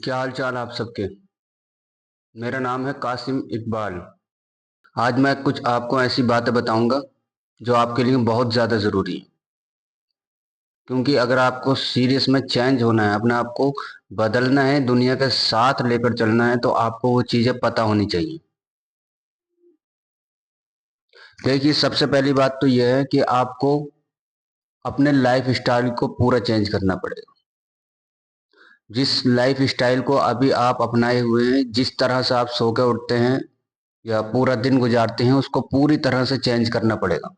क्या हाल चाल आप सबके। मेरा नाम है कासिम इकबाल। आज मैं कुछ आपको ऐसी बातें बताऊंगा जो आपके लिए बहुत ज़्यादा ज़रूरी है, क्योंकि अगर आपको सीरियस में चेंज होना है, अपने आप को बदलना है, दुनिया के साथ लेकर चलना है, तो आपको वो चीज़ें पता होनी चाहिए। देखिए, सबसे पहली बात तो यह है कि आपको अपने लाइफ स्टाइल को पूरा चेंज करना पड़ेगा। जिस लाइफ स्टाइल को अभी आप अपनाए हुए हैं, जिस तरह से आप सो के उठते हैं या पूरा दिन गुजारते हैं, उसको पूरी तरह से चेंज करना पड़ेगा।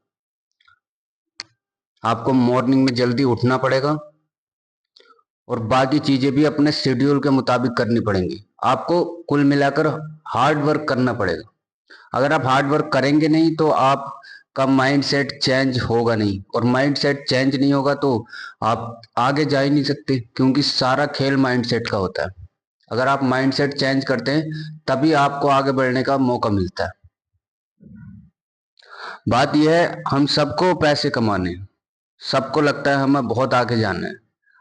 आपको मॉर्निंग में जल्दी उठना पड़ेगा और बाकी चीजें भी अपने शेड्यूल के मुताबिक करनी पड़ेंगी। आपको कुल मिलाकर हार्ड वर्क करना पड़ेगा। अगर आप हार्ड वर्क करेंगे नहीं तो आपका माइंड सेट चेंज होगा नहीं, और माइंड सेट चेंज नहीं होगा तो आप आगे जा ही नहीं सकते, क्योंकि सारा खेल माइंड सेट का होता है। अगर आप माइंड सेट चेंज करते हैं तभी आपको आगे बढ़ने का मौका मिलता है। बात यह है, हम सबको पैसे कमाने हैं, सबको लगता है हमें बहुत आगे जाना है,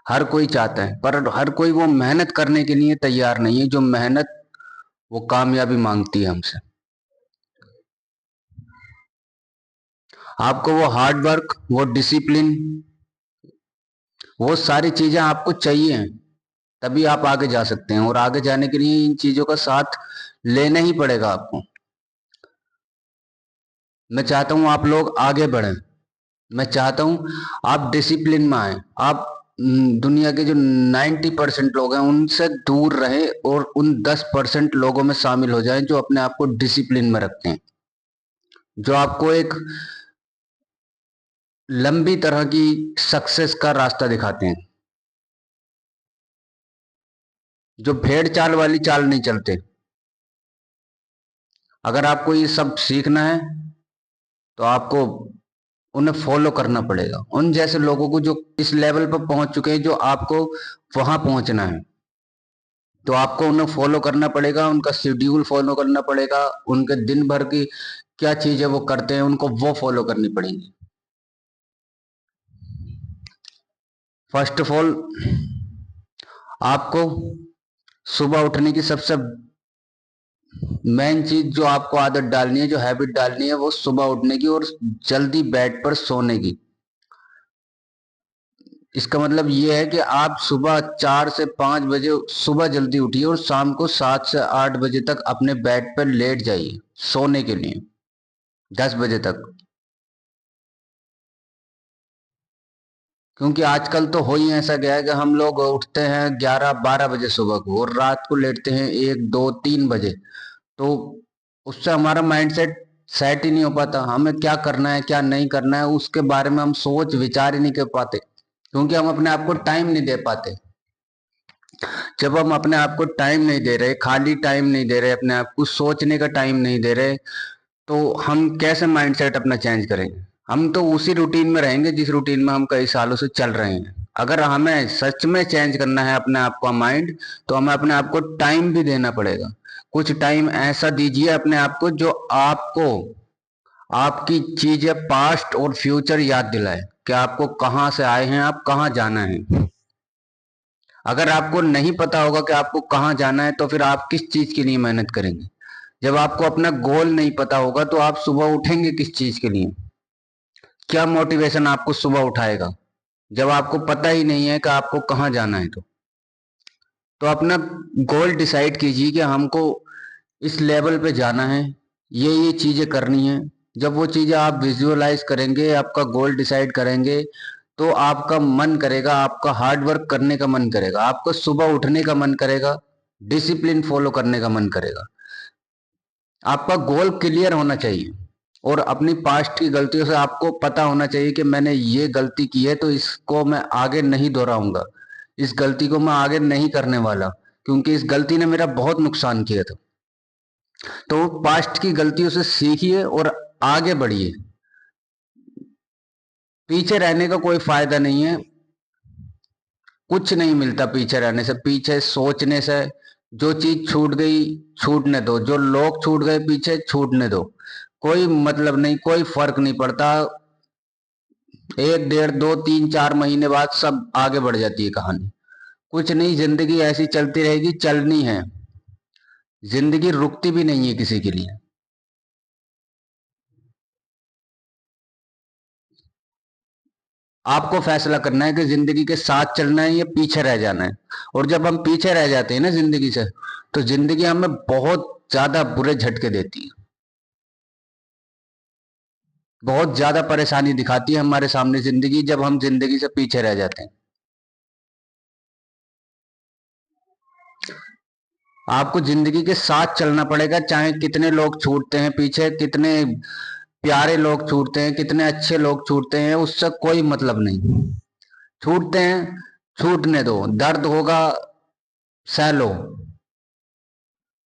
हर कोई चाहता है, पर हर कोई वो मेहनत करने के लिए तैयार नहीं है जो मेहनत वो कामयाबी मांगती है हमसे। आपको वो हार्ड वर्क, वो डिसिप्लिन, वो सारी चीजें आपको चाहिए, तभी आप आगे जा सकते हैं। और आगे जाने के लिए इन चीजों का साथ लेना ही पड़ेगा आपको। मैं चाहता हूं आप लोग आगे बढ़ें। मैं चाहता हूं आप डिसिप्लिन में आए। आप दुनिया के जो 90% लोग हैं उनसे दूर रहें और उन 10% लोगों में शामिल हो जाएं जो अपने आप को डिसिप्लिन में रखते हैं, जो आपको एक लंबी तरह की सक्सेस का रास्ता दिखाते हैं, जो भेड़ चाल वाली चाल नहीं चलते। अगर आपको ये सब सीखना है तो आपको उन्हें फॉलो करना पड़ेगा, उन जैसे लोगों को जो इस लेवल पर पहुंच चुके हैं, जो आपको वहां पहुंचना है। तो आपको उन्हें फॉलो करना पड़ेगा, उनका शेड्यूल फॉलो करना पड़ेगा, उनके दिन भर की क्या चीजें वो करते हैं उनको वो फॉलो करनी पड़ेगी। फर्स्ट ऑफ ऑल, आपको सुबह उठने की सबसे मेन चीज जो आपको आदत डालनी है, जो हैबिट डालनी है, वो सुबह उठने की और जल्दी बेड पर सोने की। इसका मतलब ये है कि आप सुबह 4 से 5 बजे सुबह जल्दी उठिए और शाम को 7 से 8 बजे तक अपने बेड पर लेट जाइए सोने के लिए, 10 बजे तक। क्योंकि आजकल तो हो ही ऐसा गया है कि हम लोग उठते हैं 11-12 बजे सुबह को और रात को लेटते हैं 1-2-3 बजे। तो उससे हमारा माइंड सेट सेट ही नहीं हो पाता। हमें क्या करना है क्या नहीं करना है उसके बारे में हम सोच विचार ही नहीं कर पाते, क्योंकि हम अपने आप को टाइम नहीं दे पाते। जब हम अपने आप को टाइम नहीं दे रहे, खाली टाइम नहीं दे रहे, अपने आप को सोचने का टाइम नहीं दे रहे, तो हम कैसे माइंड सेट अपना चेंज करेंगे। हम तो उसी रूटीन में रहेंगे जिस रूटीन में हम कई सालों से चल रहे हैं। अगर हमें सच में चेंज करना है अपने आप का माइंड, तो हमें अपने आप को टाइम भी देना पड़ेगा। कुछ टाइम ऐसा दीजिए अपने आप को जो आपको आपकी चीजें पास्ट और फ्यूचर याद दिलाए कि आपको कहाँ से आए हैं, आप कहाँ जाना है। अगर आपको नहीं पता होगा कि आपको कहाँ जाना है तो फिर आप किस चीज के लिए मेहनत करेंगे। जब आपको अपना गोल नहीं पता होगा तो आप सुबह उठेंगे किस चीज के लिए। क्या मोटिवेशन आपको सुबह उठाएगा जब आपको पता ही नहीं है कि आपको कहाँ जाना है। तो अपना गोल डिसाइड कीजिए कि हमको इस लेवल पे जाना है, ये चीजें करनी है। जब वो चीजें आप विजुअलाइज करेंगे, आपका गोल डिसाइड करेंगे, तो आपका मन करेगा, आपका हार्ड वर्क करने का मन करेगा, आपको सुबह उठने का मन करेगा, डिसिप्लिन फॉलो करने का मन करेगा। आपका गोल क्लियर होना चाहिए और अपनी पास्ट की गलतियों से आपको पता होना चाहिए कि मैंने ये गलती की है तो इसको मैं आगे नहीं दोहराऊंगा, इस गलती को मैं आगे नहीं करने वाला, क्योंकि इस गलती ने मेरा बहुत नुकसान किया था। तो पास्ट की गलतियों से सीखिए और आगे बढ़िए। पीछे रहने का कोई फायदा नहीं है, कुछ नहीं मिलता पीछे रहने से, पीछे सोचने से। जो चीज छूट गई छूटने दो, जो लोग छूट गए पीछे छूटने दो, कोई मतलब नहीं, कोई फर्क नहीं पड़ता। 1-1.5-2-3-4 महीने बाद सब आगे बढ़ जाती है कहानी। कुछ नहीं, जिंदगी ऐसी चलती रहेगी, चलनी है। जिंदगी रुकती भी नहीं है किसी के लिए। आपको फैसला करना है कि जिंदगी के साथ चलना है या पीछे रह जाना है। और जब हम पीछे रह जाते हैं ना जिंदगी से, तो जिंदगी हमें बहुत ज्यादा बुरे झटके देती है, बहुत ज्यादा परेशानी दिखाती है हमारे सामने जिंदगी, जब हम जिंदगी से पीछे रह जाते हैं। आपको जिंदगी के साथ चलना पड़ेगा, चाहे कितने लोग छूटते हैं पीछे, कितने प्यारे लोग छूटते हैं, कितने अच्छे लोग छूटते हैं, उससे कोई मतलब नहीं। छूटते हैं, छूटने दो, दर्द होगा, सह लो।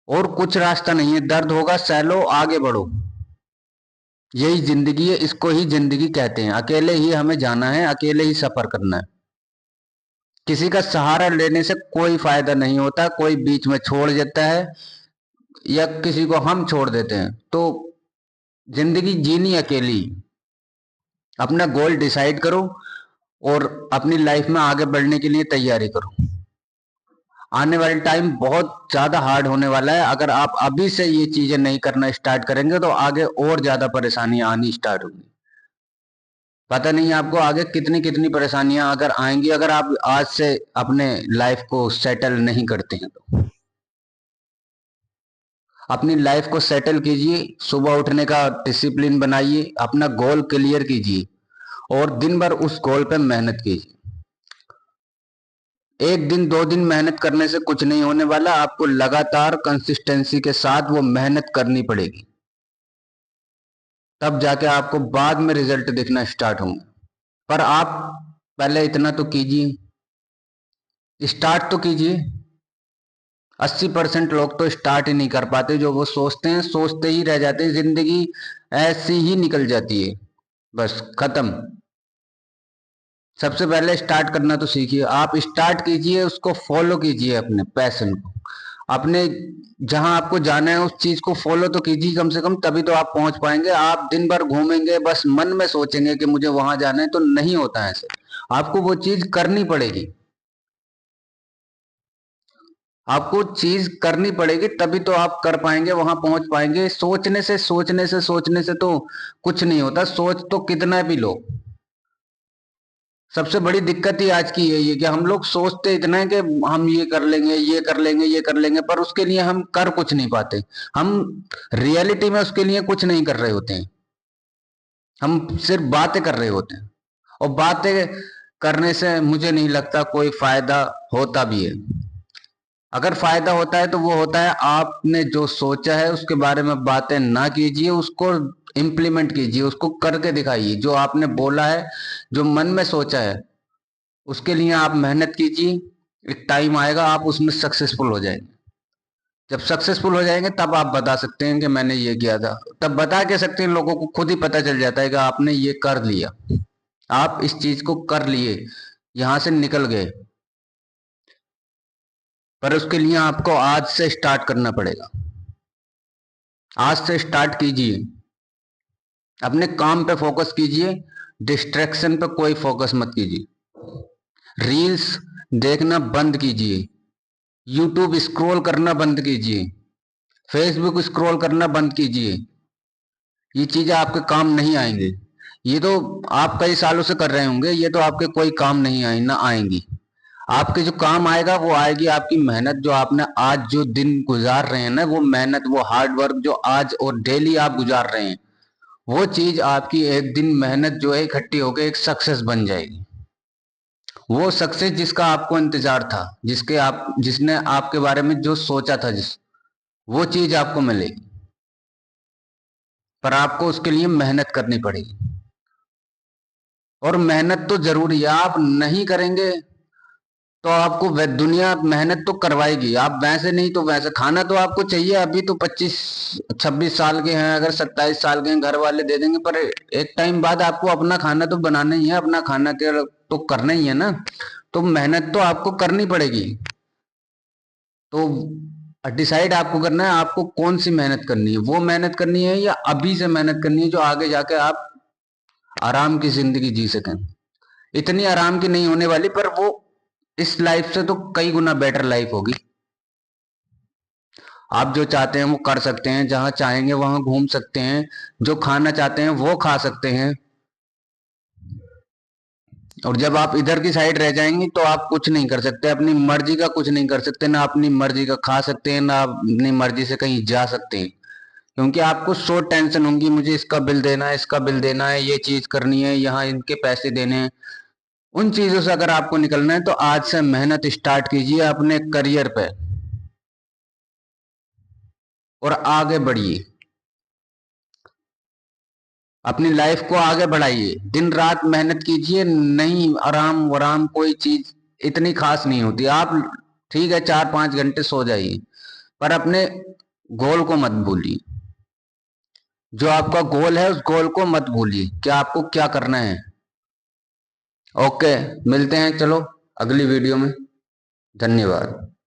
और कुछ रास्ता नहीं है, दर्द होगा, सह लो, आगे बढ़ो। यही जिंदगी है, इसको ही जिंदगी कहते हैं। अकेले ही हमें जाना है, अकेले ही सफर करना है। किसी का सहारा लेने से कोई फायदा नहीं होता। कोई बीच में छोड़ देता है या किसी को हम छोड़ देते हैं, तो जिंदगी जीनी अकेली। अपना गोल डिसाइड करो और अपनी लाइफ में आगे बढ़ने के लिए तैयारी करो। आने वाले टाइम बहुत ज्यादा हार्ड होने वाला है। अगर आप अभी से ये चीजें नहीं करना स्टार्ट करेंगे तो आगे और ज्यादा परेशानी आनी स्टार्ट होगी। पता नहीं आपको आगे कितनी कितनी परेशानियां अगर आएंगी, अगर आप आज से अपने लाइफ को सेटल नहीं करते हैं तो। अपनी लाइफ को सेटल कीजिए, सुबह उठने का डिसिप्लिन बनाइए, अपना गोल क्लियर कीजिए और दिन भर उस गोल पे मेहनत कीजिए। एक दिन दो दिन मेहनत करने से कुछ नहीं होने वाला, आपको लगातार कंसिस्टेंसी के साथ वो मेहनत करनी पड़ेगी। तब जाके आपको बाद में रिजल्ट दिखना स्टार्ट होंगे। पर आप पहले इतना तो कीजिए, स्टार्ट तो कीजिए। 80% लोग तो स्टार्ट ही नहीं कर पाते। जो वो सोचते हैं सोचते ही रह जाते हैं, जिंदगी ऐसी ही निकल जाती है, बस खत्म। सबसे पहले स्टार्ट करना तो सीखिए। आप स्टार्ट कीजिए, उसको फॉलो कीजिए, अपने पैशन को, अपने जहां आपको जाना है उस चीज को फॉलो तो कीजिए कम से कम, तभी तो आप पहुंच पाएंगे। आप दिन भर घूमेंगे, बस मन में सोचेंगे कि मुझे वहां जाना है, तो नहीं होता है ऐसे। आपको वो चीज करनी पड़ेगी। आपको चीज करनी पड़ेगी, तभी तो आप कर पाएंगे, वहां पहुंच पाएंगे। सोचने से सोचने से सोचने से तो कुछ नहीं होता। सोच तो कितना भी लो। सबसे बड़ी दिक्कत ही आज की यही है कि हम लोग सोचते इतना है कि हम ये कर लेंगे, ये कर लेंगे, ये कर लेंगे, पर उसके लिए हम कर कुछ नहीं पाते। हम रियलिटी में उसके लिए कुछ नहीं कर रहे होते हैं। हम सिर्फ बातें कर रहे होते हैं, और बातें करने से मुझे नहीं लगता कोई फायदा होता भी है। अगर फायदा होता है तो वो होता है आपने जो सोचा है उसके बारे में बातें ना कीजिए, उसको इम्प्लीमेंट कीजिए, उसको करके दिखाइए। जो आपने बोला है, जो मन में सोचा है, उसके लिए आप मेहनत कीजिए। एक टाइम आएगा आप उसमें सक्सेसफुल हो जाएंगे। जब सक्सेसफुल हो जाएंगे तब आप बता सकते हैं कि मैंने ये किया था। तब बता के सकते हैं, लोगों को खुद ही पता चल जाता है कि आपने ये कर लिया, आप इस चीज को कर लिए, यहां से निकल गए। पर उसके लिए आपको आज से स्टार्ट करना पड़ेगा। आज से स्टार्ट कीजिए, अपने काम पे फोकस कीजिए, डिस्ट्रैक्शन पे कोई फोकस मत कीजिए। रील्स देखना बंद कीजिए, यूट्यूब स्क्रॉल करना बंद कीजिए, फेसबुक स्क्रॉल करना बंद कीजिए। ये चीजें आपके काम नहीं आएंगे। ये तो आप कई सालों से कर रहे होंगे, ये तो आपके कोई काम नहीं आए ना आएंगी। आपके जो काम आएगा वो आएगी आपकी मेहनत। जो आपने आज जो दिन गुजार रहे हैं ना, वो मेहनत, वो हार्ड वर्क जो आज और डेली आप गुजार रहे हैं, वो चीज आपकी एक दिन मेहनत जो है इकट्ठी होकर एक सक्सेस बन जाएगी। वो सक्सेस जिसका आपको इंतजार था, जिसने आपके बारे में जो सोचा था, वो चीज आपको मिलेगी। पर आपको उसके लिए मेहनत करनी पड़ेगी, और मेहनत तो जरूरी है। आप नहीं करेंगे तो आपको दुनिया मेहनत तो करवाएगी। आप वैसे नहीं तो वैसे, खाना तो आपको चाहिए। अभी तो 25-26 साल के हैं, अगर 27 साल के हैं घर वाले दे देंगे, पर एक टाइम बाद आपको अपना खाना तो बनाना ही है, अपना खाना के तो करना ही है ना। तो मेहनत तो आपको करनी पड़ेगी। तो डिसाइड आपको करना है आपको कौन सी मेहनत करनी है। वो मेहनत करनी है या अभी से मेहनत करनी है जो आगे जाके आप आराम की जिंदगी जी सकें। इतनी आराम की नहीं होने वाली, पर वो इस लाइफ से तो कई गुना बेटर लाइफ होगी। आप जो चाहते हैं वो कर सकते हैं, जहां चाहेंगे वहां घूम सकते हैं, जो खाना चाहते हैं वो खा सकते हैं। और जब आप इधर की साइड रह जाएंगे तो आप कुछ नहीं कर सकते, अपनी मर्जी का कुछ नहीं कर सकते, ना अपनी मर्जी का खा सकते हैं, ना अपनी मर्जी से कहीं जा सकते हैं। क्योंकि आपको सो टेंशन होंगी, मुझे इसका बिल देना है, इसका बिल देना है, ये चीज करनी है, यहाँ इनके पैसे देने हैं। उन चीजों से अगर आपको निकलना है तो आज से मेहनत स्टार्ट कीजिए अपने करियर पे और आगे बढ़िए। अपनी लाइफ को आगे बढ़ाइए, दिन रात मेहनत कीजिए। नहीं, आराम वराम कोई चीज इतनी खास नहीं होती। आप ठीक है 4-5 घंटे सो जाइए, पर अपने गोल को मत भूलिए। जो आपका गोल है उस गोल को मत भूलिए कि आपको क्या करना है। ओके, मिलते हैं चलो अगली वीडियो में। धन्यवाद।